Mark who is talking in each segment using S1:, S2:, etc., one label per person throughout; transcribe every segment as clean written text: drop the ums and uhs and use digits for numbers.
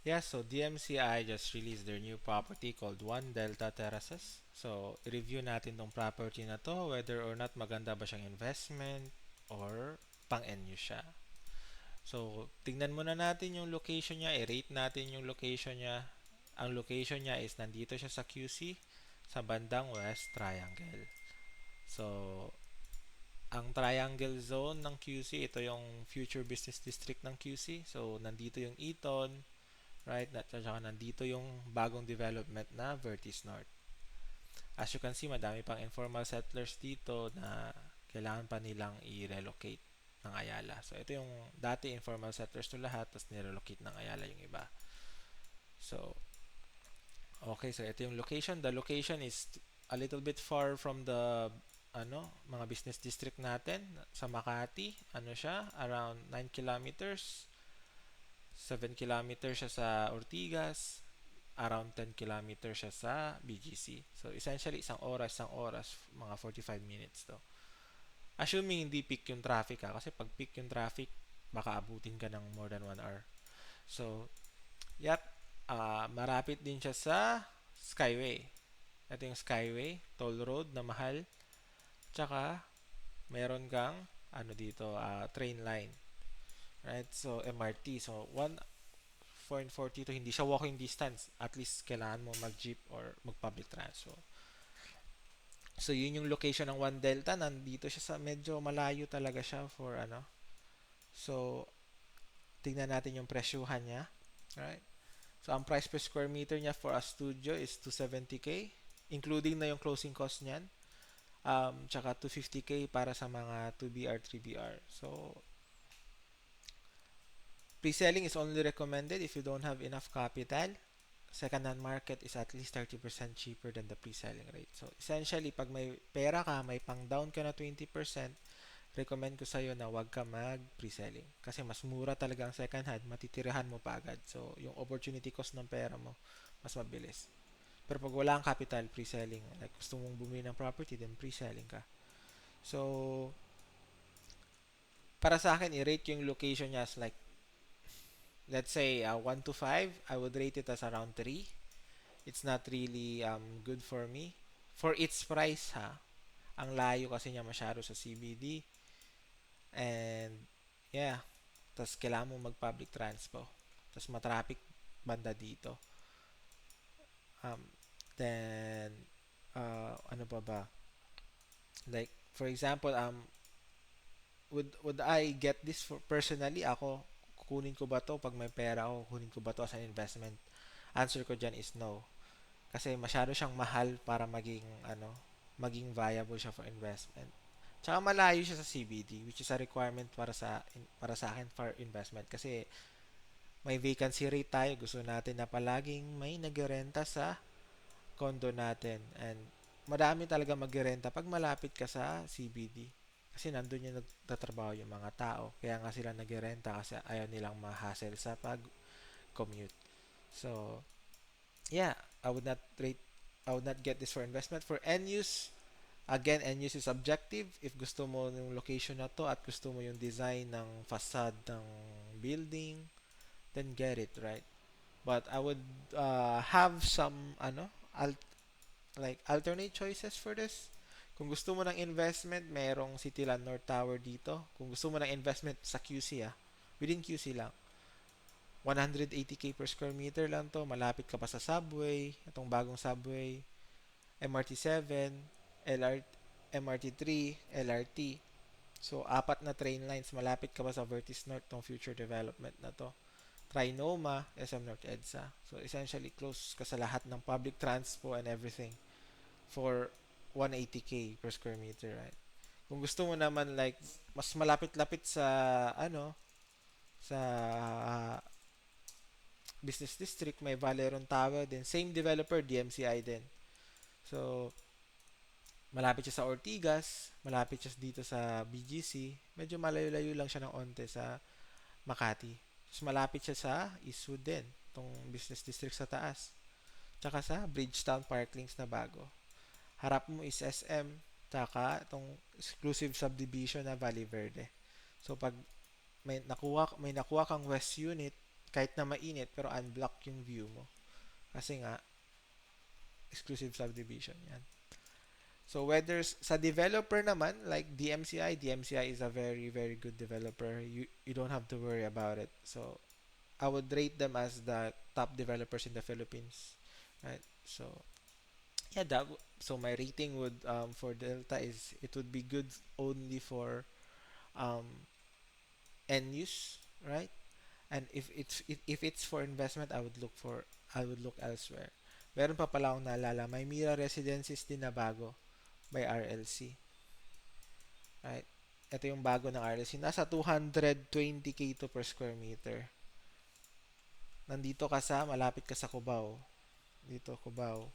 S1: Yeah, so DMCI just released their new property called One Delta Terraces. So, i-review natin tong property na to, whether or not maganda ba siyang investment or pang-NU siya. So, tingnan muna natin yung location niya, i-rate natin yung location niya. Ang location niya is nandito siya sa QC, sa bandang West Triangle. So, ang Triangle Zone ng QC, ito yung Future Business District ng QC. So, nandito yung Eton, right? At saka nandito yung bagong development na Vertis North. As you can see, madami pang informal settlers dito na kailangan pa nilang i-relocate ng Ayala. So, ito yung dati informal settlers to lahat, tapos nirelocate ng Ayala yung iba. So, okay, so ito yung location. The location is a little bit far from the mga business district natin sa Makati. Ano siya? Around 9 kilometers. 7 kilometers siya sa Ortigas. Around 10 kilometers siya sa BGC. So, essentially, isang oras, mga 45 minutes to. Assuming hindi peak yung traffic ha, kasi pag peak yung traffic, baka abutin ka ng more than 1 hour. So, yep, marapit din siya sa Skyway. Ito yung Skyway, toll road na mahal. Tsaka, meron kang, train line. Right? So, MRT. So, 1.42, hindi siya walking distance. At least, kailangan mo mag-jeep or mag-public transport. So, yun yung location ng One Delta. Nandito siya sa medyo malayo talaga siya for ano. So, tingnan natin yung presyuhan niya. Right? So, ang price per square meter niya for a studio is 270K, including na yung closing cost niyan. Tsaka 250K para sa mga 2BR, 3BR. So, pre-selling is only recommended if you don't have enough capital. Second-hand market is at least 30% cheaper than the pre-selling rate. So, essentially, pag may pera ka, may pang-down ka na 20%, recommend ko sa'yo na wag ka mag pre-selling. Kasi mas mura talaga ang second hand, matitirahan mo pa agad. So, yung opportunity cost ng pera mo, mas mabilis. Pero pag wala kang capital, pre-selling. Like, gusto mong bumili ng property, then pre-selling ka. So, para sa akin, i-rate yung location niya as like, let's say, 1 to 5. I would rate it as around 3. It's not really good for me. For its price, ha? Ang layo kasi niya masyado sa CBD. And, yeah, tas kailangan mo mag-public transpo. Tas matraffic banda dito. Um, then, ano pa ba? Like, for example, would I get this for personally? Ako, kukunin ko ba to pag may pera ako? Kukunin ko ba to as an investment? Answer ko dyan is no. Kasi masyado siyang mahal para maging viable siya for investment. Tsaka malayo siya sa CBD, which is a requirement para sa akin for investment kasi may vacancy rate tayo. Gusto natin na palaging may nagrenta sa condo natin. And madami talaga magrenta pag malapit ka sa CBD. Kasi nandun yung nagtatrabaho yung mga tao. Kaya nga sila nagrenta kasi ayaw nilang ma-hassle sa pag-commute. So, yeah, I would not get this for investment. For end use, again, end use is subjective. If gusto mo yung location na to at gusto mo yung design ng facade ng building, then get it, right? But I would have some like alternate choices for this. Kung gusto mo ng investment, merong Cityland North Tower dito. Kung gusto mo ng investment sa QC within QC lang. 180K per square meter lang to. Malapit ka pa sa subway, itong bagong subway, MRT 7, MRT 3, LRT. So, apat na train lines. Malapit ka pa sa Vertis North tong future development na to. Trinoma, SM North EDSA. So, essentially, close ka sa lahat ng public transpo and everything for 180K per square meter, right? Kung gusto mo naman like mas malapit-lapit sa business district, may Valeron Tower din. Same developer, DMCI din. So, malapit siya sa Ortigas, malapit siya dito sa BGC. Medyo malayo-layo lang siya ng onte sa Makati. Tapos malapit siya sa Eastwood din, itong business district sa taas. Tsaka sa Bridgetown Parklinks na bago. Harap mo is SM, tsaka itong exclusive subdivision na Valley Verde. So pag may nakuha kang West Unit, Kahit na mainit, pero unblock yung view mo. Kasi nga, exclusive subdivision yan. So whether sa developer naman, like DMCI is a very, very good developer. You don't have to worry about it. So I would rate them as the top developers in the Philippines. Right? So yeah, so my rating would for Delta is it would be good only for um, end use, right? And if it's for investment, I would look elsewhere. Meron pa pala akong naalala, may Mira Residences din na bago by RLC, right? Ito yung bago ng RLC. Nasa 220K to per square meter. Nandito ka malapit ka sa Cubao. Dito, Cubao.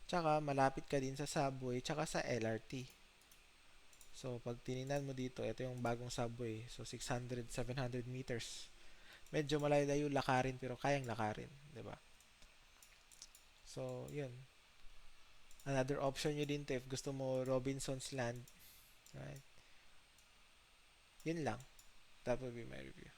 S1: Tsaka, malapit ka din sa subway, tsaka sa LRT. So, pag tinignan mo dito, ito yung bagong subway. So, 600, 700 meters. Medyo malayo-layo lakarin, pero kayang lakarin. 'Di ba? So, yun. Another option nyo din to if gusto mo Robinson's Land. Right? Yun lang. That would be my review.